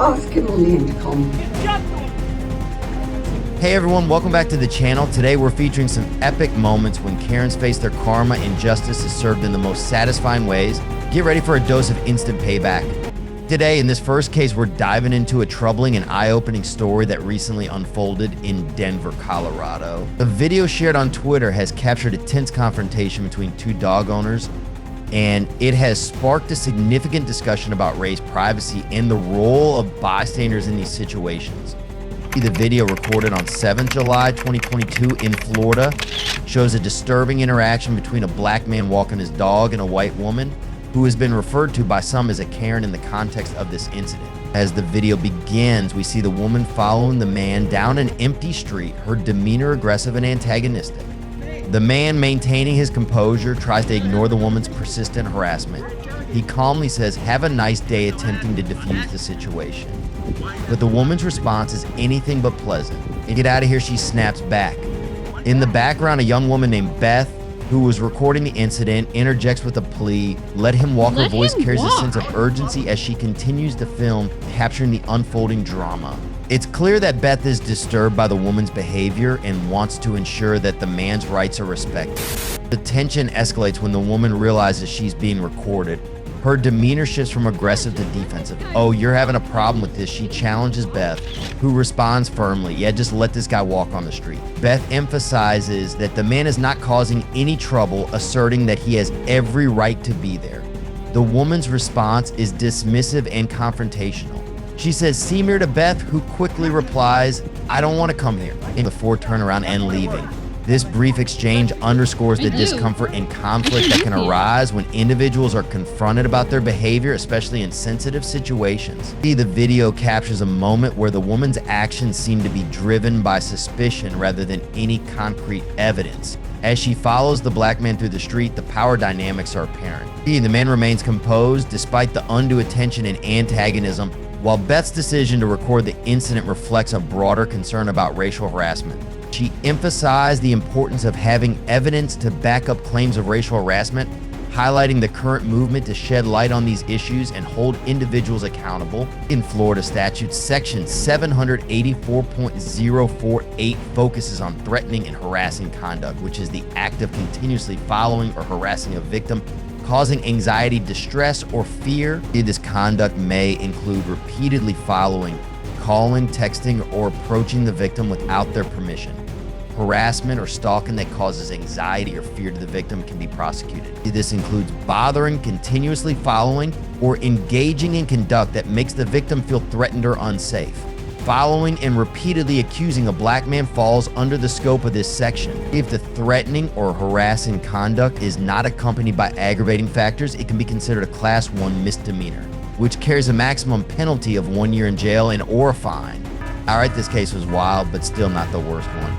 Ask him on the intercom. Hey everyone, welcome back to the channel. Today we're featuring some epic moments when Karens face their karma and justice is served in the most satisfying ways. Get ready for a dose of instant payback. Today, in this first case, we're diving into a troubling and eye-opening story that recently unfolded in Denver, Colorado. A video shared on Twitter has captured a tense confrontation between two dog owners, and it has sparked a significant discussion about race, privacy, and the role of bystanders in these situations. The video, recorded on 7th July 2022 in Florida, shows a disturbing interaction between a black man walking his dog and a white woman who has been referred to by some as a Karen in the context of this incident. As the video begins, we see the woman following the man down an empty street, her demeanor aggressive and antagonistic. The man, maintaining his composure, tries to ignore the woman's persistent harassment. He calmly says, "Have a nice day," attempting to defuse the situation. But the woman's response is anything but pleasant. "Get out of here," she snaps back. In the background, a young woman named Beth, who was recording the incident, interjects with a plea. "Let him walk." Her voice carries a sense of urgency as she continues to film, capturing the unfolding drama. It's clear that Beth is disturbed by the woman's behavior and wants to ensure that the man's rights are respected. The tension escalates when the woman realizes she's being recorded. Her demeanor shifts from aggressive to defensive. "Oh, you're having a problem with this," she challenges Beth, who responds firmly, "Yeah, just let this guy walk on the street." Beth emphasizes that the man is not causing any trouble, asserting that he has every right to be there. The woman's response is dismissive and confrontational. She says, "See me," to Beth, who quickly replies, "I don't want to come here," before turning around and leaving. This brief exchange underscores the discomfort and conflict that can arise when individuals are confronted about their behavior, especially in sensitive situations. The video captures a moment where the woman's actions seem to be driven by suspicion rather than any concrete evidence. As she follows the black man through the street, the power dynamics are apparent. The man remains composed despite the undue attention and antagonism, while Beth's decision to record the incident reflects a broader concern about racial harassment. She emphasized the importance of having evidence to back up claims of racial harassment, highlighting the current movement to shed light on these issues and hold individuals accountable. In Florida statute, section 784.048 focuses on threatening and harassing conduct, which is the act of continuously following or harassing a victim, causing anxiety, distress, or fear. This conduct may include repeatedly following, calling, texting, or approaching the victim without their permission. Harassment or stalking that causes anxiety or fear to the victim can be prosecuted. This includes bothering, continuously following, or engaging in conduct that makes the victim feel threatened or unsafe. Following and repeatedly accusing a black man falls under the scope of this section. If the threatening or harassing conduct is not accompanied by aggravating factors, it can be considered a Class 1 misdemeanor, which carries a maximum penalty of 1 year in jail and or a fine. All right, this case was wild, but still not the worst one.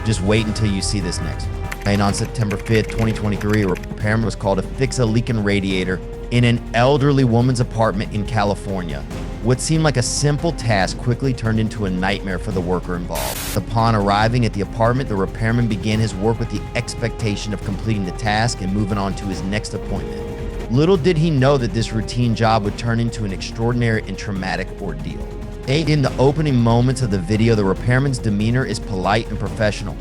Just wait until you see this next one. And on September 5th, 2023, a repairman was called to fix a leaking radiator in an elderly woman's apartment in California. What seemed like a simple task quickly turned into a nightmare for the worker involved. Upon arriving at the apartment, the repairman began his work with the expectation of completing the task and moving on to his next appointment. Little did he know that this routine job would turn into an extraordinary and traumatic ordeal. In the opening moments of the video, the repairman's demeanor is polite and professional.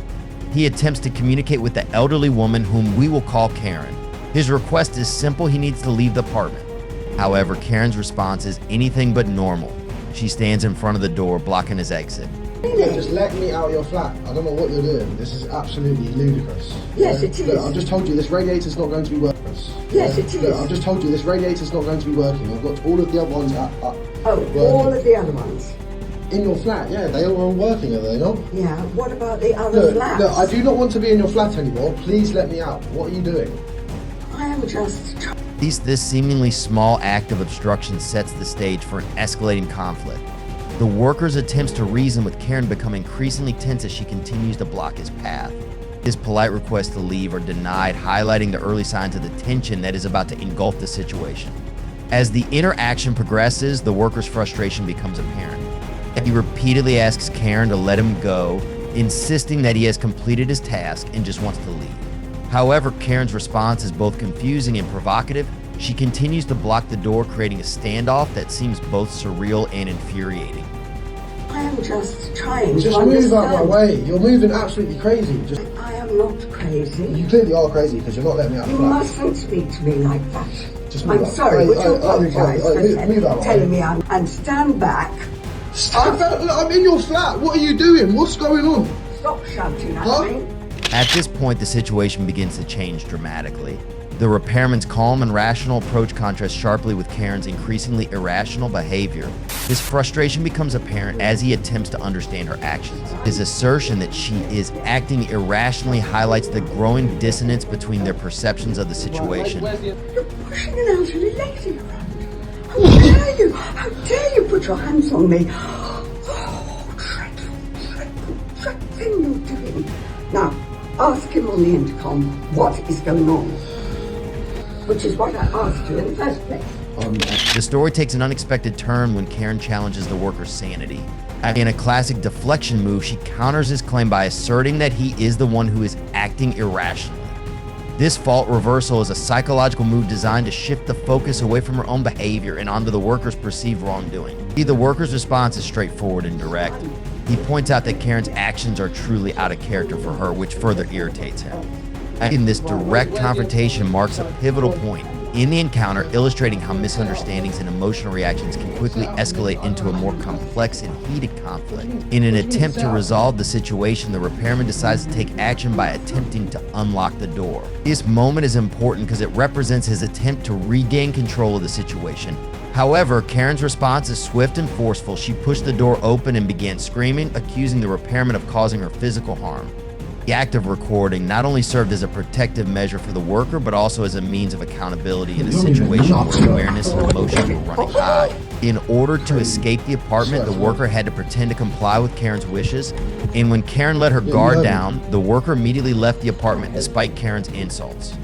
He attempts to communicate with the elderly woman, whom we will call Karen. His request is simple: he needs to leave the apartment. However, Karen's response is anything but normal. She stands in front of the door, blocking his exit. Just let me out of your flat. I don't know what you're doing. This is absolutely ludicrous. Yes, it is. Look, I've just told you this radiator's not going to be working. Yes, it is. Look, I've just told you this radiator's not going to be working. I've got all of the other ones working. All of the other ones? In your flat, yeah. They all are working, are they not? Yeah, what about the other flats? Look, I do not want to be in your flat anymore. Please let me out. What are you doing? I am just... This seemingly small act of obstruction sets the stage for an escalating conflict. The worker's attempts to reason with Karen become increasingly tense as she continues to block his path. His polite requests to leave are denied, highlighting the early signs of the tension that is about to engulf the situation. As the interaction progresses, the worker's frustration becomes apparent. He repeatedly asks Karen to let him go, insisting that he has completed his task and just wants to leave. However, Karen's response is both confusing and provocative, She continues to block the door, creating a standoff that seems both surreal and infuriating. I am just trying to Just understand. move out my way. You're moving absolutely crazy. Just, I am not crazy. you clearly are crazy because you're not letting me out of You the flat. mustn't speak to me like that. Just move I'm out. sorry, would you apologise for move out, telling me and stand back. Stand back. Look, I'm in your flat. What are you doing? What's going on? Stop shouting at Huh? me. At this point, the situation begins to change dramatically. The repairman's calm and rational approach contrasts sharply with Karen's increasingly irrational behavior. His frustration becomes apparent as he attempts to understand her actions. His assertion that she is acting irrationally highlights the growing dissonance between their perceptions of the situation. You're pushing an elderly lady around. How dare you? How dare you put your hands on me? Oh, dreadful thing you're doing. Now, ask him on the intercom what is going on. Which is what I asked you in the first place. The story takes an unexpected turn when Karen challenges the worker's sanity. In a classic deflection move, she counters his claim by asserting that he is the one who is acting irrationally. This fault reversal is a psychological move designed to shift the focus away from her own behavior and onto the worker's perceived wrongdoing. The worker's response is straightforward and direct. He points out that Karen's actions are truly out of character for her, which further irritates him. In this direct confrontation marks a pivotal point in the encounter, illustrating how misunderstandings and emotional reactions can quickly escalate into a more complex and heated conflict. In an attempt to resolve the situation, the repairman decides to take action by attempting to unlock the door. This moment is important because it represents his attempt to regain control of the situation. However, Karen's response is swift and forceful. She pushed the door open and began screaming, accusing the repairman of causing her physical harm. The act of recording not only served as a protective measure for the worker, but also as a means of accountability in a situation where awareness and emotion were running high. In order to escape the apartment, the worker had to pretend to comply with Karen's wishes, and when Karen let her guard down, the worker immediately left the apartment despite Karen's insults.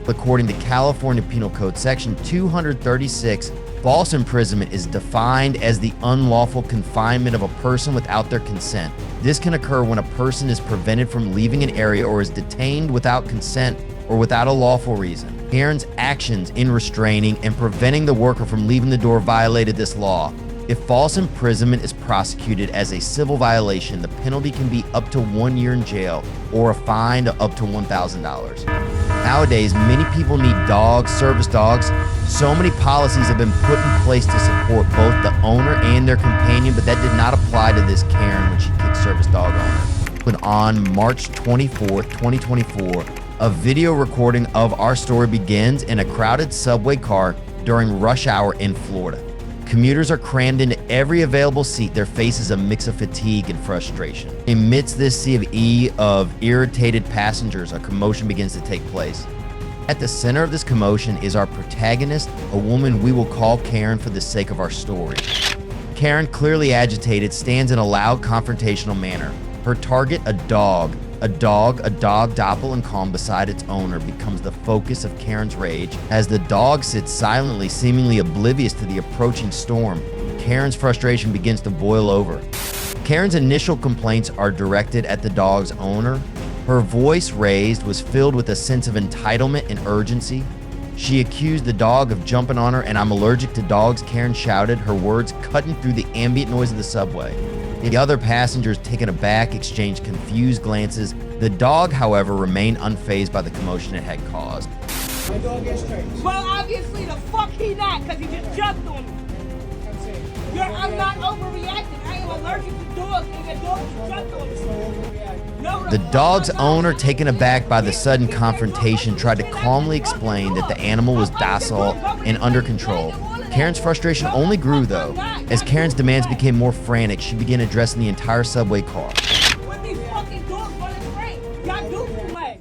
According to California Penal Code Section 236, false imprisonment is defined as the unlawful confinement of a person without their consent. This can occur when a person is prevented from leaving an area or is detained without consent or without a lawful reason. Karen's actions in restraining and preventing the worker from leaving the door violated this law. If false imprisonment is prosecuted as a civil violation, the penalty can be up to 1 year in jail or a fine of up to $1,000. Nowadays, many people need dogs, service dogs. So many policies have been put in place to support both the owner and their companion, but that did not apply to this Karen when she kicked service dog owner. But on March 24th, 2024, a video recording of our story begins in a crowded subway car during rush hour in Florida. Commuters are crammed into every available seat, their faces a mix of fatigue and frustration. Amidst this sea of irritated passengers, a commotion begins to take place. At the center of this commotion is our protagonist, a woman we will call Karen for the sake of our story. Karen, clearly agitated, stands in a loud confrontational manner. Her target, a dog docile and calm beside its owner, becomes the focus of Karen's rage. As the dog sits silently, seemingly oblivious to the approaching storm, Karen's frustration begins to boil over. Karen's initial complaints are directed at the dog's owner. Her voice, raised, was filled with a sense of entitlement and urgency. She accused the dog of jumping on her, and "I'm allergic to dogs," Karen shouted, her words cutting through the ambient noise of the subway. The other passengers, taken aback, exchanged confused glances. The dog, however, remained unfazed by the commotion it had caused. My dog is trained. Well, obviously the fuck he not, because he just jumped on me. I'm saying. I'm not overreacting. I am allergic to dogs, and your dog just jumped on me. No, The dog's owner, taken aback by the sudden confrontation, tried to calmly explain that the animal was docile and under control. Karen's frustration only grew, though. As Karen's demands became more frantic, she began addressing the entire subway car. With these fucking dogs running straight. Y'all do too much.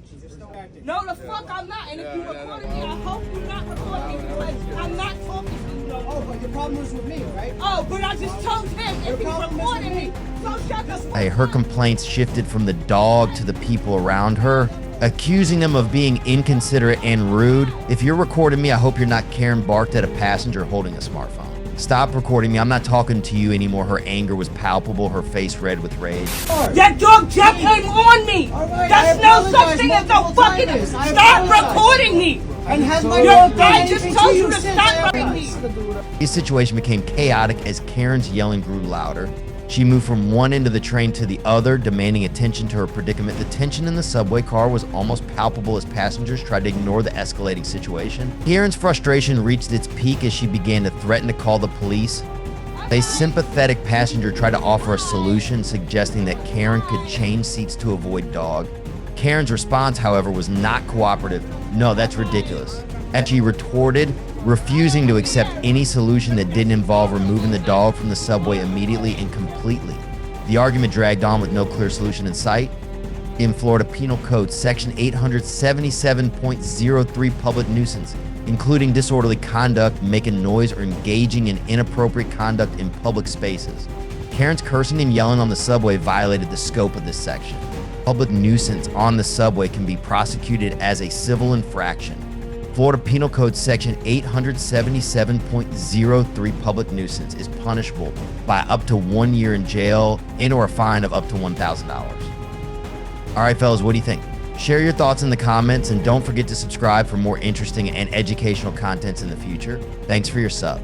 No, the fuck I'm not. And if you recording me, I hope you're not recording me because I'm not talking to you no more. Oh, but your problem was with me, right? Oh, but I just told him if he's recording me. So shut the fuck Hey, her complaints shifted from the dog to the people around her, accusing them of being inconsiderate and rude. "If you're recording me, I hope you're not," Karen barked at a passenger holding a smartphone. "Stop recording me. I'm not talking to you anymore." Her anger was palpable, her face red with rage. That dog jumped him on me. All right, That's I no such apologize thing as a multiple fucking. times. I Stop apologize. recording me. And has my Your dog done guy anything just to told you His situation became chaotic as Karen's yelling grew louder. She moved from one end of the train to the other, demanding attention to her predicament. The tension in the subway car was almost palpable as passengers tried to ignore the escalating situation. Karen's frustration reached its peak as she began to threaten to call the police. A sympathetic passenger tried to offer a solution, suggesting that Karen could change seats to avoid dog. Karen's response, however, was not cooperative. "No, that's ridiculous." And she retorted, refusing to accept any solution that didn't involve removing the dog from the subway immediately and completely. The argument dragged on with no clear solution in sight. In Florida Penal Code, Section 877.03 public nuisance, including disorderly conduct, making noise, or engaging in inappropriate conduct in public spaces. Karen's cursing and yelling on the subway violated the scope of this section. Public nuisance on the subway can be prosecuted as a civil infraction. Florida Penal Code Section 877.03 public nuisance is punishable by up to 1 year in jail and/or a fine of up to $1,000. All right, fellas, what do you think? Share your thoughts in the comments and don't forget to subscribe for more interesting and educational contents in the future. Thanks for your sub.